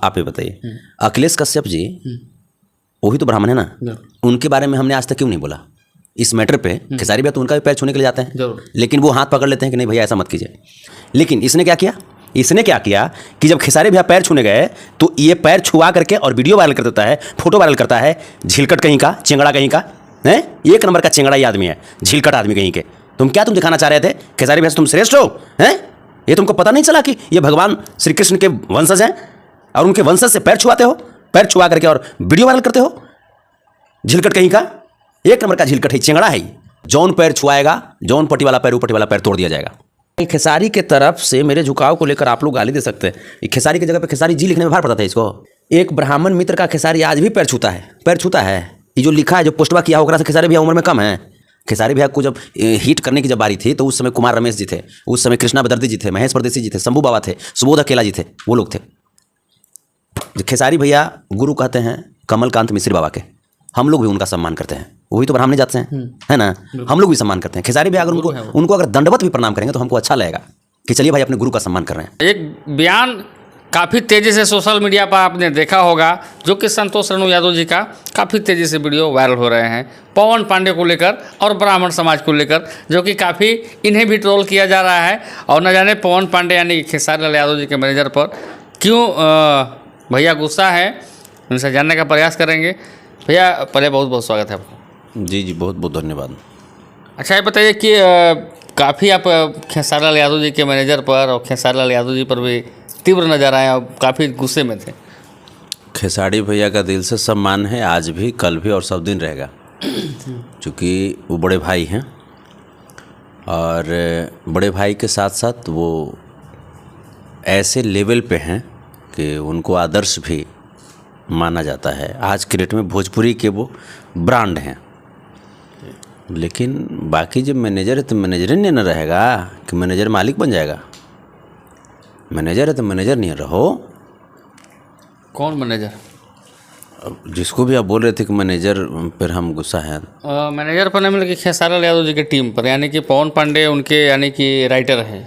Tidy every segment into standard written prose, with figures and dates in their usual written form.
आप ही बताइए, अखिलेश कश्यप जी वो भी तो ब्राह्मण है ना, उनके बारे में हमने आज तक क्यों नहीं बोला इस मैटर पे? खेसारी भैया तो उनका भी पैर छूने के लिए जाते हैं, लेकिन वो हाथ पकड़ लेते हैं कि नहीं भैया ऐसा मत कीजिए। लेकिन इसने क्या किया, इसने क्या किया कि जब खेसारी भैया पैर छूने गए तो ये पैर छुआ करके और वीडियो वायरल कर देता है, फोटो वायरल करता है। झिलकट कहीं का, चिंगड़ा कहीं का है, एक नंबर का चिंगड़ा ही आदमी है, झिलकट आदमी कहीं के। तुम दिखाना चाह रहे थे खेसारी भैया से तुम श्रेष्ठ हो हैं? ये तुमको पता नहीं चला कि ये भगवान श्री कृष्ण के वंशज हैं और उनके वंशज से पैर छुआते हो, पैर छुआ करके और वीडियो वायरल करते हो? झिलकट कहीं का, एक नंबर का झिलकट है, चिंगड़ा है। जौन पैर छुआएगा, जौन पट्टी वाला पैर, पट्टी वाला पैर तोड़ दिया जाएगा। खेसारी के तरफ से मेरे झुकाव को लेकर आप लोग गाली दे सकते हैं। खेसारी की जगह पे खेसारी जी लिखने में भार पड़ता था इसको। एक ब्राह्मण मित्र का खेसारी आज भी पैर छूता है, पैर छूता है। ये जो लिखा है, जो पोस्टवा किया होगा, खेसारी भैया उम्र में कम है। खेसारी भैया को जब हिट करने की जब बारी थी तो उस समय कुमार रमेश जी थे, उस समय कृष्णा बदर्दी जी थे, महेश परदेसी जी थे, शंभू बाबा थे, सुबोध अकेला जी थे, वो लोग थे। खेसारी भैया गुरु कहते हैं कमलकांत मिश्र बाबा के, हम लोग भी उनका सम्मान करते हैं, वही तो ब्राह्मण जाते हैं, है ना, हम लोग भी सम्मान करते हैं। खेसारी भैया अगर उनको अगर दंडवत भी प्रणाम करेंगे तो हमको अच्छा लगेगा कि चलिए भाई अपने गुरु का सम्मान कर रहे हैं। एक बयान काफ़ी तेज़ी से सोशल मीडिया पर आपने देखा होगा, जो कि संतोष रेणु यादव जी का काफ़ी तेज़ी से वीडियो वायरल हो रहे हैं पवन पांडे को लेकर और ब्राह्मण समाज को लेकर, जो कि काफ़ी इन्हें भी ट्रोल किया जा रहा है। और न जाने पवन पांडे यानी खेसारी लाल यादव जी के मैनेजर पर क्यों भैया गुस्सा है, उनसे जानने का प्रयास करेंगे। भैया पहले बहुत बहुत स्वागत है आपको। जी जी, बहुत बहुत धन्यवाद। अच्छा, ये बताइए कि काफ़ी आप खेसारी लाल यादव जी के मैनेजर पर और खेसारी लाल यादव जी पर भी तीव्र नज़र आए और काफ़ी गुस्से में थे। खेसारी भैया का दिल से सम्मान है, आज भी, कल भी और सब दिन रहेगा, क्योंकि वो बड़े भाई हैं और बड़े भाई के साथ साथ वो ऐसे लेवल पे हैं कि उनको आदर्श भी माना जाता है। आज के डेट में भोजपुरी के वो ब्रांड हैं। लेकिन बाकी जब मैनेजर है तो मैनेजर ही नहीं ना रहेगा कि मैनेजर मालिक बन जाएगा। मैनेजर है तो मैनेजर नहीं रहो। कौन मैनेजर? अब जिसको भी आप बोल रहे थे कि मैनेजर पर हम गुस्सा है, मैनेजर पर नहीं, मतलब खेसारी लाल यादव जी की टीम पर, यानी कि पवन पांडे उनके यानी कि राइटर हैं।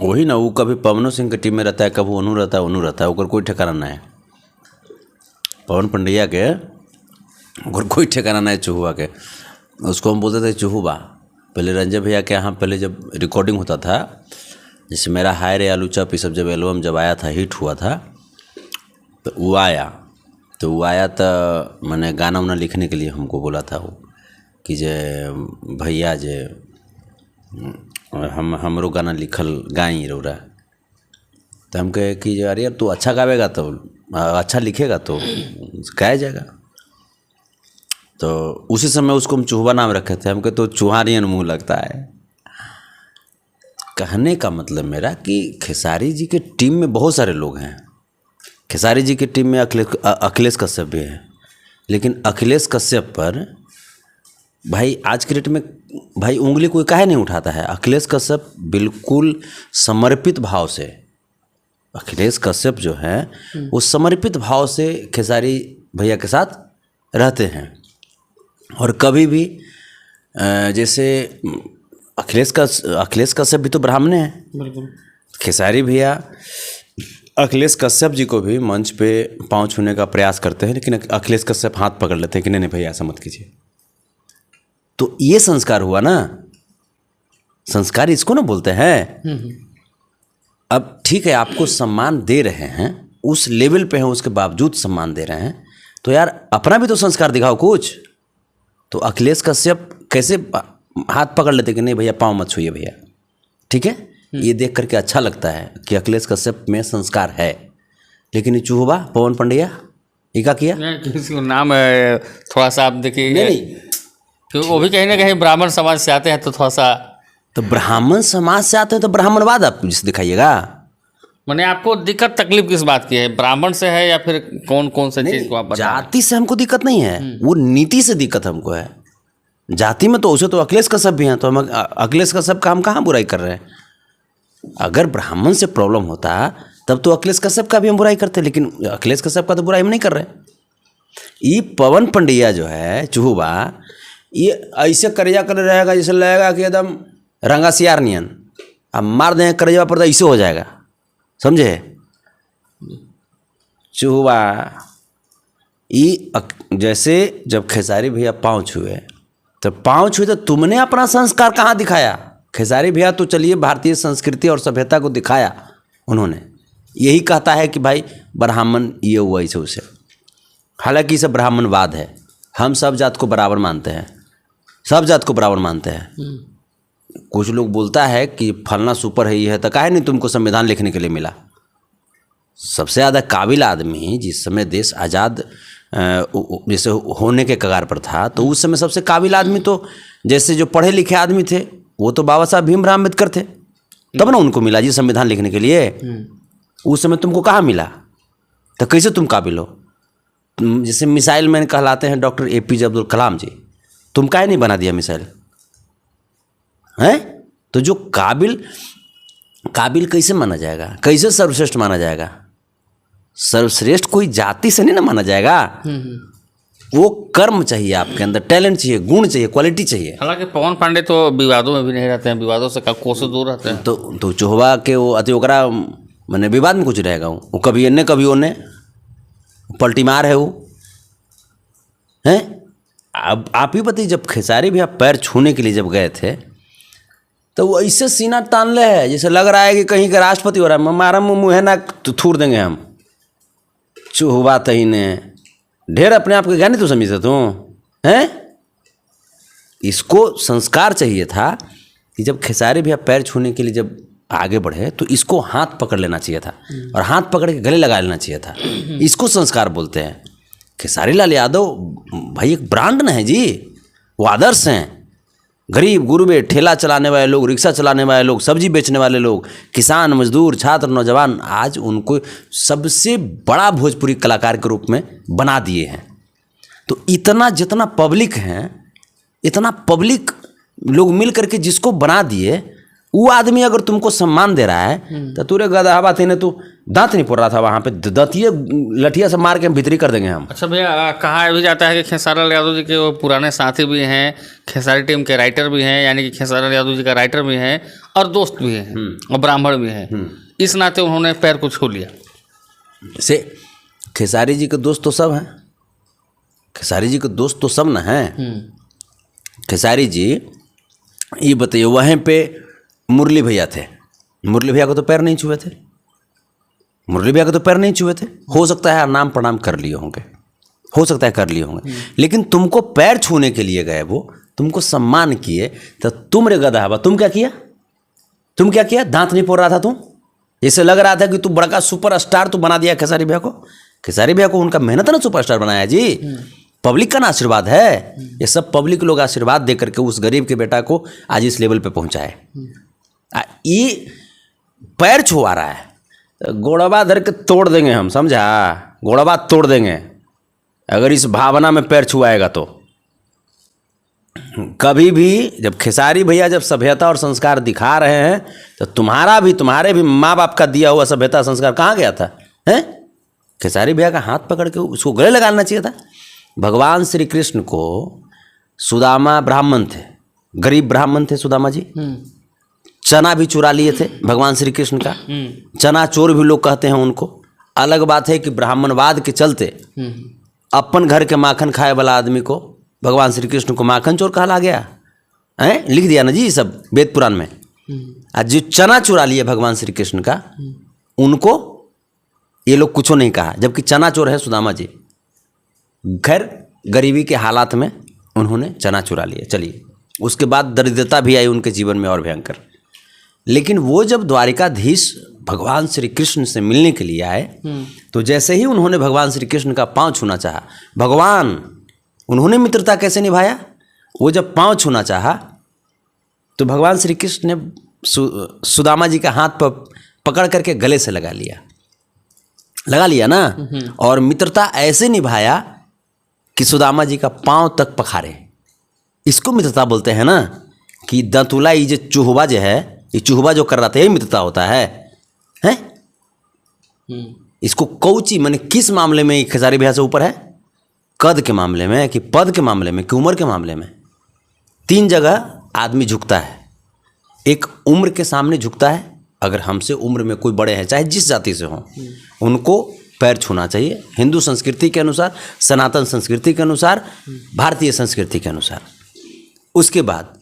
वही ना, वो कभी पवनों सिंह की टीम में रहता है, कभी अनु रहता है, अनु रहता है, ओकर कोई ठिकाना नहीं है। पवन पंडिया के ओकर कोई ठिकाना नहीं है। चूहुआ के उसको हम बोलते थे चूहुबा। पहले रंजन भैया के यहाँ पहले जब रिकॉर्डिंग होता था, जैसे मेरा हाय रे आलू चप, ये सब जब एल्बम जब आया था, हिट हुआ था, तो वो आया तो मैंने गाना वाना लिखने के लिए हमको बोला था वो कि जे भैया जे हमरो गाना लिखल गाई रौरा। तो हम कहे कि यार यार तू अच्छा गावेगा तो अच्छा लिखेगा तो गाया जाएगा। तो उसी समय उसको हम चूहा नाम रखे थे। हम कहे तो चूहानियन मुँह लगता है। कहने का मतलब मेरा कि खेसारी जी के टीम में बहुत सारे लोग हैं। खेसारी जी की टीम में अखिलेश कश्यप भी है, लेकिन अखिलेश कश्यप पर भाई आज के डेट में भाई उंगली कोई काहे नहीं उठाता है। अखिलेश कश्यप बिल्कुल समर्पित भाव से, अखिलेश कश्यप जो है वो समर्पित भाव से खेसारी भैया के साथ रहते हैं। और कभी भी जैसे अखिलेश कश्यप भी तो ब्राह्मण है, बिल्कुल। खेसारी भैया अखिलेश कश्यप जी को भी मंच पे पाँव छूने का प्रयास करते हैं, लेकिन अखिलेश कश्यप हाथ पकड़ लेते हैं कि नहीं भैया ऐसा मत कीजिए। तो ये संस्कार हुआ ना, संस्कार इसको ना बोलते हैं। अब ठीक है, आपको सम्मान दे रहे हैं, उस लेवल पे हैं, उसके बावजूद सम्मान दे रहे हैं, तो यार अपना भी तो संस्कार दिखाओ कुछ। तो अखिलेश कश्यप कैसे हाथ पकड़ लेते कि नहीं भैया पाँव मत छूइए भैया, ठीक है। ये देख करके अच्छा लगता है कि अखिलेश कश्यप में संस्कार है। लेकिन ये चूहुबा पवन पंडिया ये क्या किया? किसी को नाम है, थोड़ा सा आप देखिए, नहीं क्योंकि वो भी कहीं ना कहीं ब्राह्मण समाज से आते हैं, तो थोड़ा सा तो ब्राह्मण समाज से आते हैं तो ब्राह्मणवाद आप जिस दिखाइएगा। मैंने आपको दिक्कत तकलीफ किस बात की है, ब्राह्मण से है या फिर कौन से चीज़ को आप बता? जाति से हमको दिक्कत नहीं है, वो नीति से दिक्कत हमको है। जाति में तो उसे तो अखिलेश कश्यप भी हैं, तो हम अखिलेश कश्यप का हम कहाँ बुराई कर रहे हैं? अगर ब्राह्मण से प्रॉब्लम होता तब तो अखिलेश कश्यप का भी हम बुराई करते, लेकिन अखिलेश कश्यप का तो बुराई हम नहीं कर रहे। ये पवन पंडिया जो है चूहुबा, ये ऐसे करेजा कर रहेगा जैसे लगेगा कि एकदम रंगा सियार नियन, अब मार दें करेजा पर तो ऐसे हो जाएगा, समझे। चुहवा जैसे जब खेसारी भैया पाँव छुए तो तुमने अपना संस्कार कहाँ दिखाया? खेसारी भैया तो चलिए भारतीय संस्कृति और सभ्यता को दिखाया उन्होंने। यही कहता है कि भाई ब्राह्मण ये हुआ ऐसे उसे, हालांकि इसे ब्राह्मणवाद है। हम सब जात को बराबर मानते हैं, सब जात को बराबर मानते हैं। कुछ लोग बोलता है कि फलना सुपर है, ये है, तो काहे नहीं तुमको संविधान लिखने के लिए मिला? सबसे ज़्यादा काबिल आदमी जिस समय देश आज़ाद जैसे होने के कगार पर था, तो उस समय सबसे काबिल आदमी तो जैसे जो पढ़े लिखे आदमी थे वो तो बाबा साहब भीमराव अम्बेडकर थे, तब ना उनको मिला जी संविधान लिखने के लिए। उस समय तुमको कहाँ मिला? तो कैसे तुम काबिल हो? जैसे मिसाइल मैन कहलाते हैं डॉक्टर APJ अब्दुल कलाम जी, तुम काहे नहीं बना दिया मिसाइल? हैं? तो जो काबिल कैसे माना जाएगा? कैसे सर्वश्रेष्ठ माना जाएगा? सर्वश्रेष्ठ कोई जाति से नहीं ना माना जाएगा। वो कर्म चाहिए आपके अंदर, टैलेंट चाहिए, गुण चाहिए, क्वालिटी चाहिए। हालांकि पवन पांडे तो विवादों में भी नहीं रहते हैं, विवादों से कोसों दूर रहते हैं। तो चुहवा के वो अति ओकरा मैंने विवाद में कुछ रहेगा, वो कभी एने कभी ओने पलटी मार है वो हैं। अब आप ही बताइए, जब खेसारी भैया पैर छूने के लिए जब गए थे तो वो ऐसे सीना तान ले है जैसे लग रहा है कि कहीं का राष्ट्रपति हो रहा है। मारा मुँह है ना तो थूर देंगे हम। चुहवा तही ने ढेर अपने आप के ज्ञानी तो समझ तू हैं। इसको संस्कार चाहिए था कि जब खेसारी भैया पैर छूने के लिए जब आगे बढ़े तो इसको हाथ पकड़ लेना चाहिए था और हाथ पकड़ के गले लगा लेना चाहिए था। इसको संस्कार बोलते हैं। खेसारी लाल यादव भाई एक ब्रांड न है जी, वो आदर्श हैं। गरीब गुरबे, ठेला चलाने वाले लोग, रिक्शा चलाने वाले लोग, सब्जी बेचने वाले लोग, किसान, मजदूर, छात्र, नौजवान, आज उनको सबसे बड़ा भोजपुरी कलाकार के रूप में बना दिए हैं। तो इतना जितना पब्लिक हैं, इतना पब्लिक लोग मिल करके जिसको बना दिए, वो आदमी अगर तुमको सम्मान दे रहा है तो तुरे गधा बात है, तू दांत नहीं पड़ रहा था वहाँ पे, दांतिये लठिया से मार के हम भीतरी कर देंगे हम। अच्छा भैया, कहा भी जाता है कि खेसारी लाल यादव जी के वो पुराने साथी भी हैं, खेसारी टीम के राइटर भी हैं, यानी कि खेसारी लाल यादव जी का राइटर भी हैं और दोस्त भी हैं और ब्राह्मण भी हैं। इस नाते उन्होंने पैर को छू लिया। से खेसारी जी के दोस्त तो सब हैं, खेसारी जी के दोस्त तो सब ना हैं। खेसारी जी ये बताइए, वहीं पे मुरली भैया थे, मुरली भैया को तो पैर नहीं छुए थे, मुरली भैया को तो पैर नहीं छुए थे। हो सकता है नाम प्रणाम कर लिए होंगे, हो सकता है कर लिए होंगे, लेकिन तुमको पैर छूने के लिए गए, वो तुमको सम्मान किए, तो तुम रे गधा, तुम क्या किया? तुम क्या किया? दांत नहीं फोड़ रहा था तुम? जैसे लग रहा था कि तू बड़ा सुपर स्टार तू बना दिया खेसारी भैया को। खेसारी भैया को उनका मेहनत ना सुपरस्टार बनाया जी, पब्लिक का ना आशीर्वाद है। ये सब पब्लिक लोग आशीर्वाद दे करके उस गरीब के बेटा को आज इस लेवल पे पहुंचाए। ये पैर छुआ रहा है तो गोड़वा धर के तोड़ देंगे हम, समझा? गोड़वा तोड़ देंगे अगर इस भावना में पैर छुआएगा तो। कभी भी जब खेसारी भैया जब सभ्यता और संस्कार दिखा रहे हैं तो तुम्हारे भी माँ बाप का दिया हुआ सभ्यता संस्कार कहाँ गया था? हैं? खेसारी भैया का हाथ पकड़ के उसको गले लगाना चाहिए था। भगवान श्री कृष्ण को सुदामा ब्राह्मण थे, गरीब ब्राह्मण थे सुदामा जी, चना भी चुरा लिए थे भगवान श्री कृष्ण का। चना चोर भी लोग कहते हैं उनको। अलग बात है कि ब्राह्मणवाद के चलते अपन घर के माखन खाए वाला आदमी को भगवान श्री कृष्ण को माखन चोर कहा गया है, लिख दिया ना जी सब वेद पुराण में। आज जो चना चुरा लिए भगवान श्री कृष्ण का, उनको ये लोग कुछ नहीं कहा, जबकि चना चोर है सुदामा जी। खैर गरीबी के हालात में उन्होंने चना चुरा लिया। चलिए, उसके बाद दरिद्रता भी आई उनके जीवन में और भयंकर। लेकिन वो जब द्वारिकाधीश भगवान श्री कृष्ण से मिलने के लिए आए तो जैसे ही उन्होंने भगवान श्री कृष्ण का पांव छूना चाहा, भगवान उन्होंने मित्रता कैसे निभाया? वो जब पांव छूना चाहा तो भगवान श्री कृष्ण ने सुदामा जी का हाथ पकड़ करके गले से लगा लिया ना, और मित्रता ऐसे निभाया कि सुदामा जी का पांव तक पखारे। इसको मित्रता बोलते हैं ना, कि दंतुला ये जो चूहवा जो है, ये चूहवा जो कर रहा था, यही मित्रता होता है हैं? इसको कौची माने किस मामले में खेसारी भैया से ऊपर है? कद के मामले में, कि पद के मामले में, कि उम्र के मामले में? 3 जगह आदमी झुकता है। एक उम्र के सामने झुकता है, अगर हमसे उम्र में कोई बड़े हैं चाहे जिस जाति से हों, उनको पैर छूना चाहिए, हिंदू संस्कृति के अनुसार, सनातन संस्कृति के अनुसार, भारतीय संस्कृति के अनुसार। उसके बाद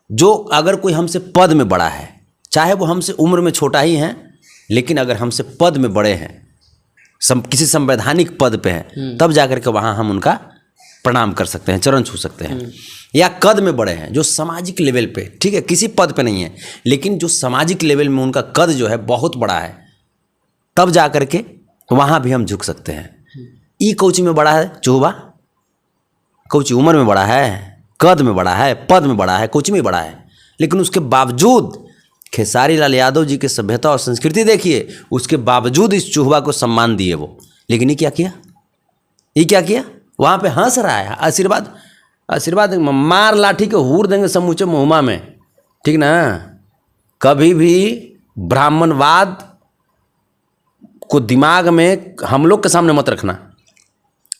जो अगर कोई हमसे पद में बड़ा है, चाहे वो हमसे उम्र में छोटा ही है, लेकिन अगर हमसे पद में बड़े हैं, किसी संवैधानिक पद पे हैं, तब जाकर के वहाँ हम उनका प्रणाम कर सकते हैं, चरण छू सकते हैं। या कद में बड़े हैं, जो सामाजिक लेवल पे, ठीक है, किसी पद पे नहीं है, लेकिन जो सामाजिक लेवल में उनका कद जो है बहुत बड़ा है, तब जा कर के वहाँ भी हम झुक सकते हैं। ई कौची में बड़ा है चूहा, कौची उम्र में बड़ा है, कद में बड़ा है, पद में बड़ा है, कौची में बड़ा है, लेकिन उसके बावजूद खेसारी लाल यादव जी की सभ्यता और संस्कृति देखिए, उसके बावजूद इस चूहा को सम्मान दिए वो। लेकिन ये क्या किया, ये क्या किया, वहाँ पे हंस रहा है, आशीर्वाद, आशीर्वाद मार लाठी के हूर देंगे समूचे मुहमा में, ठीक ना। कभी भी ब्राह्मणवाद को दिमाग में हम लोग के सामने मत रखना।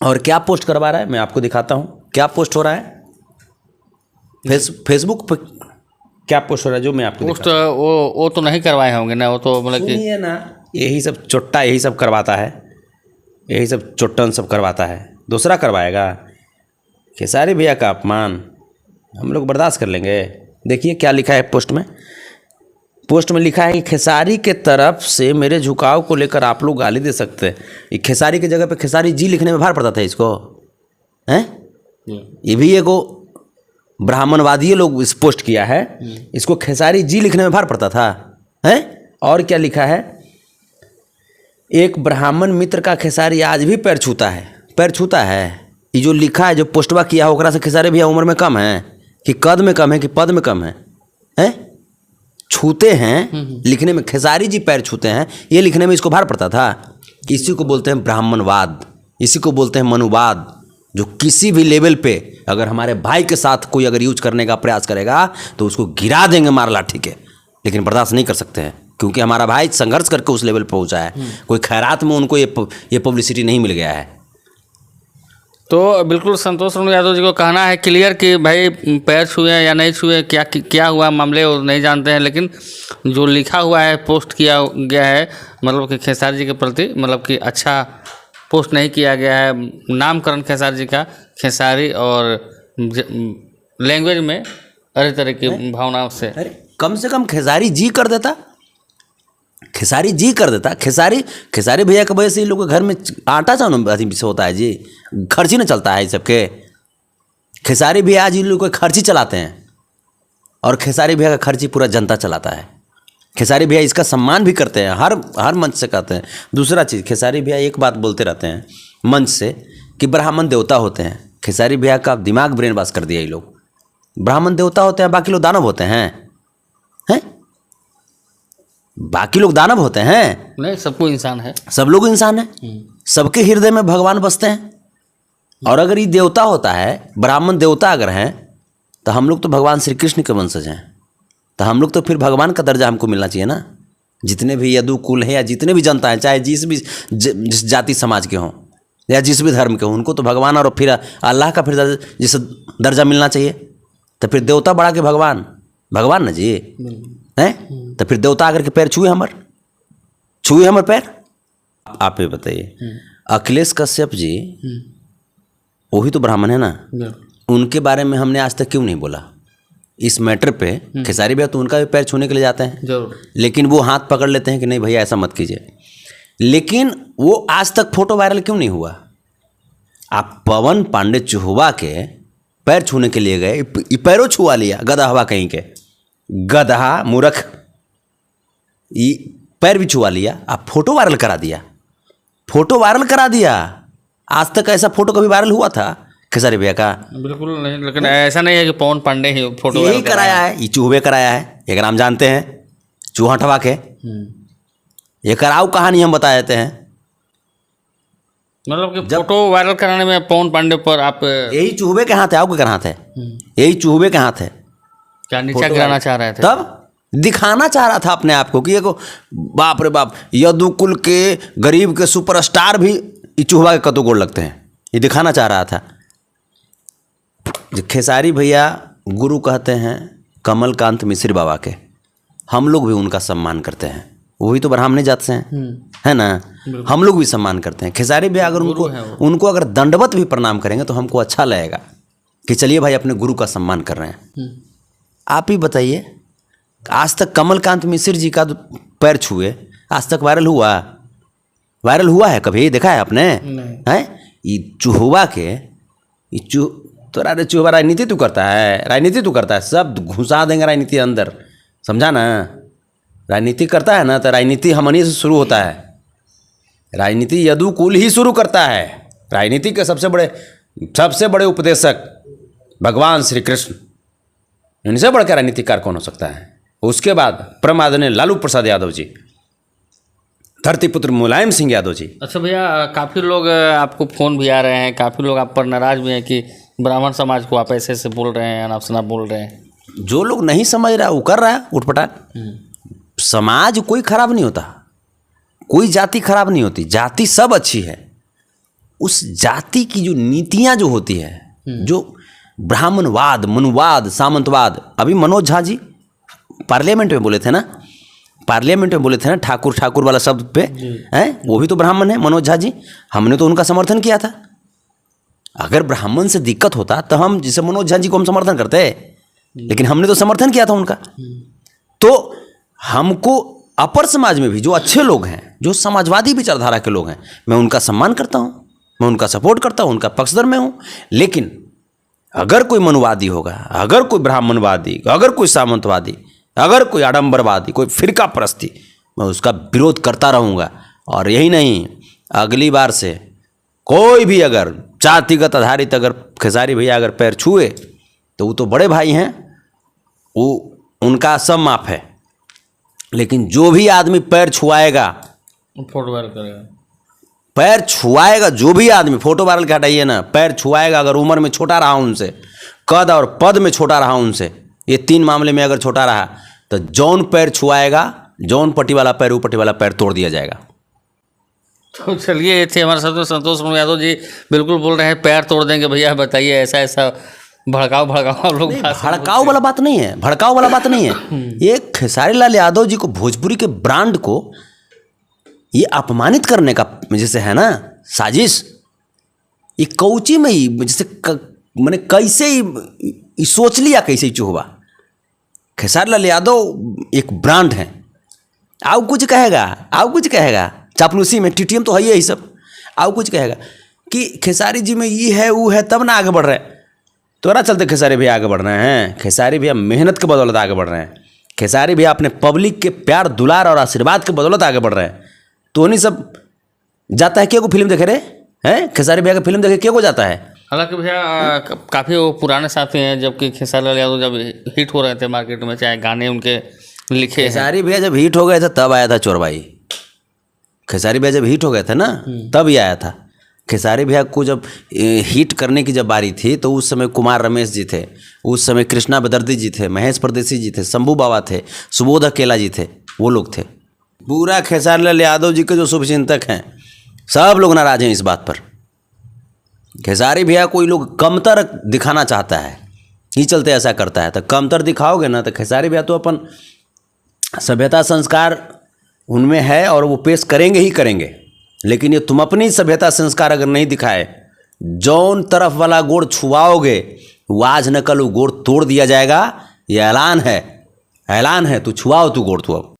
और क्या पोस्ट करवा रहा है, मैं आपको दिखाता हूँ क्या पोस्ट हो रहा है फेसबुक पे, क्या पोस्ट हो रहा है जो मैं आपको पोस्ट वो तो नहीं करवाए होंगे ना, वो तो मतलब कि सुनिए ना, यही सब चोट्टा यही सब करवाता है, यही सब चोट्टन सब करवाता है, दूसरा करवाएगा। खेसारी भैया का अपमान हम लोग बर्दाश्त कर लेंगे। देखिए क्या लिखा है पोस्ट में, पोस्ट में लिखा है कि खेसारी के तरफ से मेरे झुकाव को लेकर आप लोग गाली दे सकते हैं। ये खेसारी की जगह पे खेसारी जी लिखने में भार पड़ता था इसको, हैं? ये भी एगो ब्राह्मणवादी लोग इस पोस्ट किया है, इसको खेसारी जी लिखने में भार पड़ता था, हैं? और क्या लिखा है, एक ब्राह्मण मित्र का खेसारी आज भी पैर छूता है, पैर छूता है। ये जो लिखा है, जो पोस्टवा किया होकरा से खेसारी भैया उम्र में कम है कि कद में कम है कि पद में कम है, हैं? छूते हैं लिखने में, खेसारी जी पैर छूते हैं ये लिखने में इसको भार पड़ता था। इसी को बोलते हैं ब्राह्मणवाद, इसी को बोलते हैं मनुवाद। जो किसी भी लेवल पे अगर हमारे भाई के साथ कोई अगर यूज करने का प्रयास करेगा तो उसको गिरा देंगे मार लाठी के, लेकिन बर्दाश्त नहीं कर सकते हैं, क्योंकि हमारा भाई संघर्ष करके उस लेवल पर पहुंचा है। कोई खैरात में उनको ये पब्लिसिटी नहीं मिल गया है। तो बिल्कुल संतोष रेणु यादव जी को कहना है क्लियर कि भाई पैर छुए या नहीं छुए, क्या हुआ मामले वो नहीं जानते हैं, लेकिन जो लिखा हुआ है, पोस्ट किया गया है, मतलब कि खेसारी जी के प्रति मतलब कि अच्छा पोस्ट नहीं किया गया है। नामकरण खेसारी जी का, खेसारी और लैंग्वेज में हर तरह की भावनाओं से, अरे कम से कम खेसारी जी कर देता, खेसारी जी कर देता। खेसारी भैया की वजह से इन लोगों के घर में आटा चावल अथी से होता है जी, खर्ची न चलता है इस सबके। खेसारी भैया आज इन लोगों को खर्ची चलाते हैं, और खेसारी भैया का खर्ची पूरा जनता चलाता है। खेसारी भैया इसका सम्मान भी करते हैं, हर मंच से कहते हैं। दूसरा चीज़, खेसारी भैया एक बात बोलते रहते हैं मंच से कि ब्राह्मण देवता होते हैं। खेसारी भैया का दिमाग ब्रेन वॉश कर दिया ये लोग, ब्राह्मण देवता होते हैं, बाकी लोग दानव होते हैं, हैं? बाकी लोग दानव होते हैं? नहीं, सबको इंसान है, सब लोग इंसान हैं, सबके हृदय में भगवान बसते हैं। और अगर ये देवता होता है, ब्राह्मण देवता अगर हैं, तो हम लोग तो भगवान श्री कृष्ण के वंशज हैं, तो हम लोग तो फिर भगवान का दर्जा हमको मिलना चाहिए ना। जितने भी यदु कुल हैं या जितने भी जनता हैं, चाहे जिस जाति समाज के हों या जिस भी धर्म के हों, उनको तो भगवान और फिर अल्लाह का फिर जैसे दर्जा मिलना चाहिए। तो फिर देवता बढ़ा के भगवान ना जी, हैं? तो फिर देवता आकर के पैर छुए हमर पैर। आप ये बताइए, अखिलेश कश्यप जी वही तो ब्राह्मण है ना, उनके बारे में हमने आज तक क्यों नहीं बोला इस मैटर पे? खेसारी भैया तो उनका भी पैर छूने के लिए जाते हैं जरूर, लेकिन वो हाथ पकड़ लेते हैं कि नहीं भैया ऐसा मत कीजिए। लेकिन वो आज तक फोटो वायरल क्यों नहीं हुआ? आप पवन पांडे चूहा के पैर छूने के लिए गए, पैरों छुआ लिया, गधा हवा कहीं के, गधा मूर्ख, ये पैर भी छुआ लिया, आप फोटो वायरल करा दिया, फोटो वायरल करा दिया। आज तक ऐसा फोटो कभी वायरल हुआ था खेसारी भैया का? बिल्कुल नहीं। लेकिन ऐसा नहीं है कि पवन पांडे ही फोटो यही कराया है, ये चूहे कराया है, एक नाम जानते हैं, चूहा ठवा के। ये कराऊ कहानी हम बता देते हैं, मतलब कि फोटो वायरल कराने में पवन पांडे पर आप यही चूहे के हाथ है, आपके हाथ है, यही चूहे के हाथ है। क्या नीचा गिराना चाह रहे थे? तब दिखाना चाह रहा था अपने आप को कि ये को बाप रे बाप, यदुकुल के गरीब के सुपरस्टार भी चूहा के कतो गोड़ लगते हैं, ये दिखाना चाह रहा था। खेसारी भैया गुरु कहते हैं कमलकांत मिश्र बाबा के, हम लोग भी उनका सम्मान करते हैं, वही तो ब्राह्मणी जात से हैं, है ना। हम लोग भी सम्मान करते हैं। खेसारी भैया अगर उनको अगर दंडवत भी प्रणाम करेंगे तो हमको अच्छा लगेगा कि चलिए भाई अपने गुरु का सम्मान कर रहे हैं। आप ही बताइए, आज तक कमलकांत मिश्र जी का पैर छुए आज तक वायरल हुआ है? कभी देखा है आपने? हैं ये चूहुआ के तोरा रे चूहुआ राजनीति तू करता है, सब घुसा देंगे राजनीति अंदर, समझा ना। राजनीति करता है ना तो राजनीति हमनी से शुरू होता है। राजनीति यदुकुल ही शुरू करता है। राजनीति के सबसे बड़े उपदेशक भगवान श्री कृष्ण, इनसे बढ़कर राजनीतिकार कौन हो सकता है? उसके बाद परम आदरणीय लालू प्रसाद यादव जी, धरती पुत्र मुलायम सिंह यादव जी। अच्छा भैया, काफ़ी लोग आपको फ़ोन भी आ रहे हैं, काफ़ी लोग आप पर नाराज़ भी हैं कि ब्राह्मण समाज को आप ऐसे बोल रहे हैं, अनाप-शनाप बोल रहे हैं। जो लोग नहीं समझ रहा वो कर रहा है उठपटांग। समाज कोई खराब नहीं होता, कोई जाति खराब नहीं होती, जाति सब अच्छी है। उस जाति की जो नीतियाँ जो होती है, जो ब्राह्मणवाद, मनुवाद, सामंतवाद, अभी मनोज झा जी पार्लियामेंट में बोले थे ना, ठाकुर वाला शब्द पे हैं, वो भी तो ब्राह्मण है मनोज झा जी। हमने तो उनका समर्थन किया था। अगर ब्राह्मण से दिक्कत होता तो हम जैसे मनोज झा जी को हम समर्थन करते, लेकिन हमने तो समर्थन किया था उनका। तो हमको अपर समाज में भी जो अच्छे लोग हैं, जो समाजवादी विचारधारा के लोग हैं, मैं उनका सम्मान करता हूँ, मैं उनका सपोर्ट करता हूँ, उनका पक्षधर में हूँ। लेकिन अगर कोई मनुवादी होगा, अगर कोई ब्राह्मणवादी, अगर कोई सामंतवादी, अगर कोई आडंबरवादी, कोई फिरका परस्ती, मैं उसका विरोध करता रहूँगा। और यही नहीं, अगली बार से कोई भी अगर जातिगत आधारित अगर खेसारी भैया अगर पैर छुए तो वो तो बड़े भाई हैं, वो उनका सब माफ है। लेकिन जो भी आदमी पैर छुआएगा, फोटो वायरल करेगा, पैर छुआएगा, जो भी आदमी, फोटो वायरल के हटाइए ना, पैर छुआएगा, अगर उम्र में छोटा रहा उनसे, कद और पद में छोटा रहा उनसे, ये 3 मामले में अगर छोटा रहा तो जौन पैर छुआएगा, जौन पट्टी वाला पैर, वो पट्टी वाला पैर तोड़ दिया जाएगा। तो चलिए, ये थे हमारे साथ में संतोष शरणु यादव जी, बिल्कुल बोल रहे हैं पैर तोड़ देंगे। भैया बताइए, ऐसा भड़काओ लोग, भड़काओ वाला बात नहीं है, भड़काओ वाला बात नहीं है। ये खेसारी लाल यादव जी को, भोजपुरी के ब्रांड को ये अपमानित करने का जैसे है ना साजिश, ये कौची में ही जैसे मैंने कैसे ही सोच लिया, कैसे ही चूहुआ। खेसारी लाल यादव एक ब्रांड है। आओ कुछ कहेगा चापलूसी में, टीटीएम तो है ही सब। आओ कुछ कहेगा कि खेसारी जी में ये है वो है, तब ना आगे बढ़ रहे। तोरा चलते खेसारी भैया आगे बढ़ रहे हैं। खेसारी भैया मेहनत के बदौलत आगे बढ़ रहे हैं। खेसारी भैया अपने पब्लिक के प्यार दुलार और आशीर्वाद के बदौलत आगे बढ़ रहे हैं। तो नहीं सब जाता है, क्या को फिल्म देखे रे हैं? खेसारी भैया का फिल्म देखे क्या को जाता है? हालांकि भैया काफ़ी वो पुराने साथी हैं, जबकि खेसारी लाल यादव जब हिट हो रहे थे मार्केट में, चाहे गाने उनके लिखे। खेसारी भैया जब हिट हो गए थे तब आया था चोरबाई। खेसारी भैया जब हिट हो गए थे ना तब ही आया था। खेसारी भैया को जब हिट करने की जब बारी थी तो उस समय कुमार रमेश जी थे, उस समय कृष्णा बदर्दी जी थे, महेश परदेसी जी थे, शंभू बाबा थे, सुबोध अकेला जी थे, वो लोग थे। पूरा खेसारी लाल यादव जी के जो शुभचिंतक हैं सब लोग नाराज हैं इस बात पर। खेसारी भैया कोई लोग कमतर दिखाना चाहता है, ही चलते ऐसा करता है। तो कमतर दिखाओगे ना तो खेसारी भैया तो अपन सभ्यता संस्कार उनमें है और वो पेश करेंगे ही करेंगे। लेकिन ये तुम अपनी सभ्यता संस्कार अगर नहीं दिखाए, जौन तरफ वाला गोड़ छुआओगे वो आज न कल वो गोड़ तोड़ दिया जाएगा। ये ऐलान है, तू छुआओ, तू गोड़ तू अब।